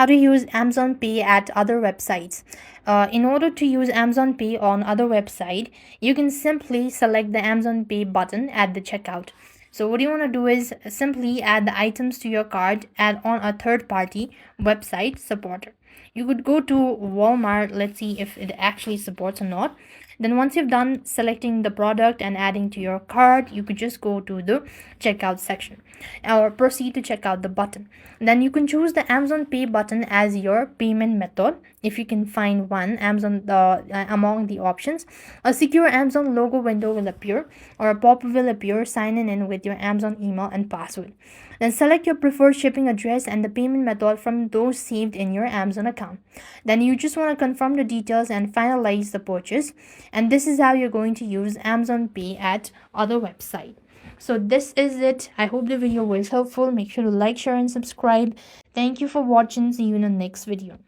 how to use Amazon Pay at other websites. In order to use Amazon Pay on other website, you can simply select the Amazon Pay button at the checkout. So what you want to do is simply add the items to your cart, add on a third party website supporter. You could go to Walmart. Let's see if it actually supports or not. Then once you've done selecting the product and adding to your cart, you could just go to the checkout section or proceed to checkout the button. Then you can choose the Amazon Pay button as your payment method if you can find one Amazon among the options. A secure Amazon logo window will appear, or a pop-up will appear. Sign in with your Amazon email and password. Then select your preferred shipping address and the payment method from those saved in your Amazon account. Then you just want to confirm the details and finalize the purchase. And this is how you're going to use Amazon Pay at other website. So this is it. I hope the video was helpful. Make sure to like, share and subscribe. Thank you for watching. See you in the next video.